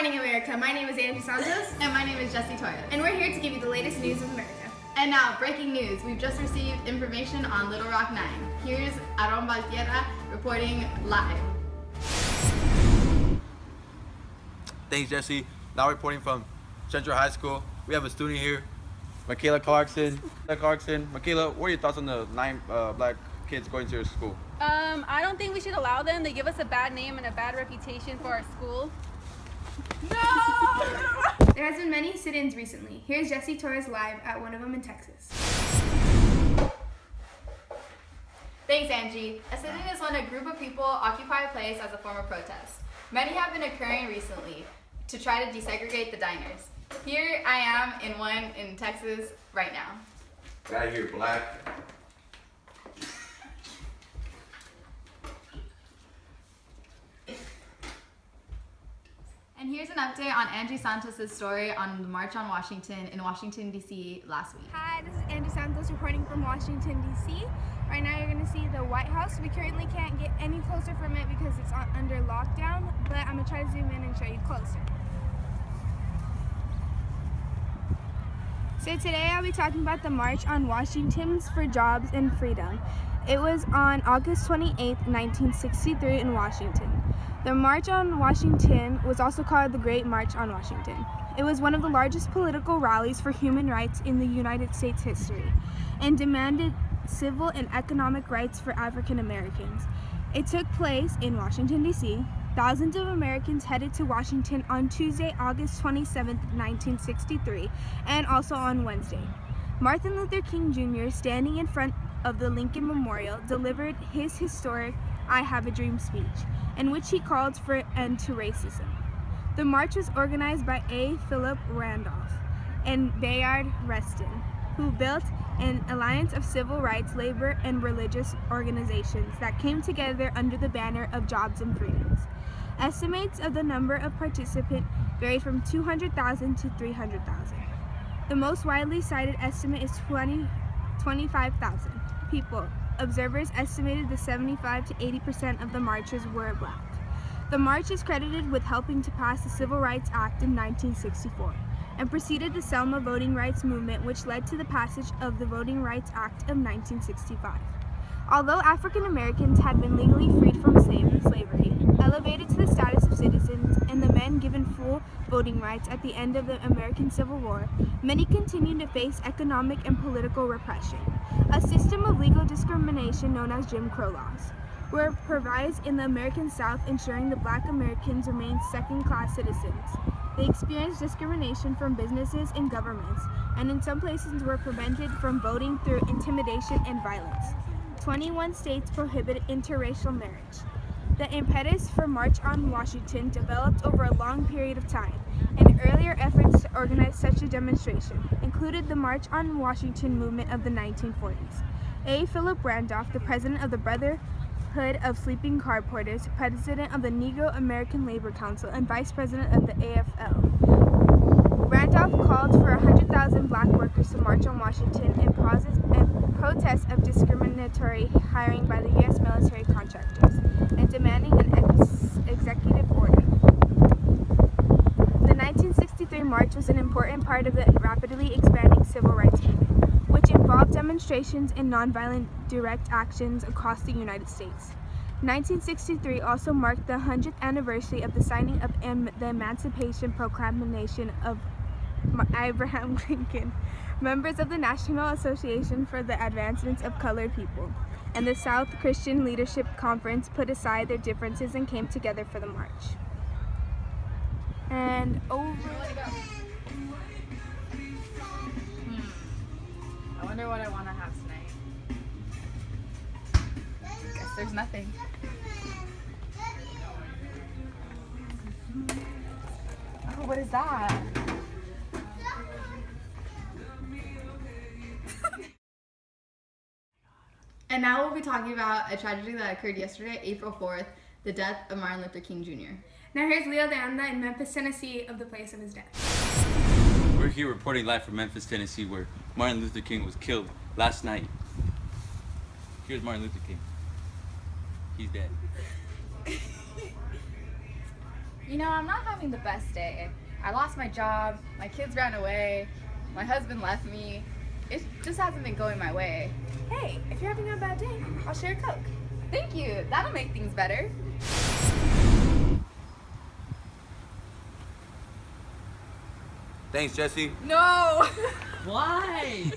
morning, America. My name is Angie Santos. And my name is Jessie Toya. And we're here to give you the latest news of America. And now, breaking news. We've just received information on Little Rock 9. Here's Aaron Valtierra reporting live. Thanks, Jesse. Now reporting from Central High School. We have a student here, Michaela Clarkson. Michaela, what are your thoughts on the 9 black kids going to your school? I don't think we should allow them. They give us a bad name and a bad reputation for our school. No! There has been many sit-ins recently. Here's Jessie Torres live at one of them in Texas. Thanks, Angie. A sit-in is when a group of people occupy a place as a form of protest. Many have been occurring recently to try to desegregate the diners. Here I am in one in Texas right now. Get out of here, black. And here's an update on Angie Santos' story on the March on Washington in Washington, D.C. last week. Hi, this is Angie Santos reporting from Washington, D.C. Right now you're going to see the White House. We currently can't get any closer from it because it's under lockdown, but I'm going to try to zoom in and show you closer. So today I'll be talking about the March on Washington's for Jobs and Freedom. It was on August 28, 1963 in Washington. The March on Washington was also called the Great March on Washington. It was one of the largest political rallies for human rights in the United States history and demanded civil and economic rights for African Americans. It took place in Washington, D.C. Thousands of Americans headed to Washington on Tuesday, August 27, 1963, and also on Wednesday. Martin Luther King Jr., standing in front of the Lincoln Memorial, delivered his historic I Have a Dream speech, in which he called for an end to racism. The march was organized by A. Philip Randolph and Bayard Rustin, who built an alliance of civil rights, labor, and religious organizations that came together under the banner of Jobs and Freedoms. Estimates of the number of participants varied from 200,000 to 300,000. The most widely cited estimate is 25,000 people. Observers estimated that 75 to 80% of the marchers were black. The march is credited with helping to pass the Civil Rights Act in 1964 and preceded the Selma Voting Rights Movement, which led to the passage of the Voting Rights Act of 1965. Although African Americans had been legally freed from slavery, elevated to the status of citizens, and the men given full voting rights at the end of the American Civil War, many continued to face economic and political repression. A system of legal discrimination known as Jim Crow laws were provided in the American South, ensuring that black Americans remained second-class citizens. They experienced discrimination from businesses and governments, and in some places were prevented from voting through intimidation and violence. 21 states prohibited interracial marriage. The impetus for March on Washington developed over a long period of time, and earlier efforts to organize such a demonstration included the March on Washington movement of the 1940s. A. Philip Randolph, the president of the Brotherhood of Sleeping Car Porters, president of the Negro American Labor Council, and vice president of the AFL. Randolph called for 100,000 black workers to march on Washington in protest of discriminatory hiring by the U.S. military contractors and demanding an executive order. The 1963 march was an important part of the rapidly expanding civil rights movement, which involved demonstrations and nonviolent direct actions across the United States. 1963 also marked the 100th anniversary of the signing of the Emancipation Proclamation of Abraham Lincoln. Members of the National Association for the Advancement of Colored People and the South Christian Leadership Conference put aside their differences and came together for the march. And over... I wonder what I want to have tonight. Guess there's nothing. Oh, what is that? And now we'll be talking about a tragedy that occurred yesterday, April 4th, the death of Martin Luther King Jr. Now here's Leo de Anda in Memphis, Tennessee, of the place of his death. We're here reporting live from Memphis, Tennessee, where Martin Luther King was killed last night. Here's Martin Luther King. He's dead. You know, I'm not having the best day. I lost my job, my kids ran away, my husband left me. It just hasn't been going my way. Hey, if you're having a bad day, I'll share a Coke. Thank you, that'll make things better. Thanks, Jesse. No! Why?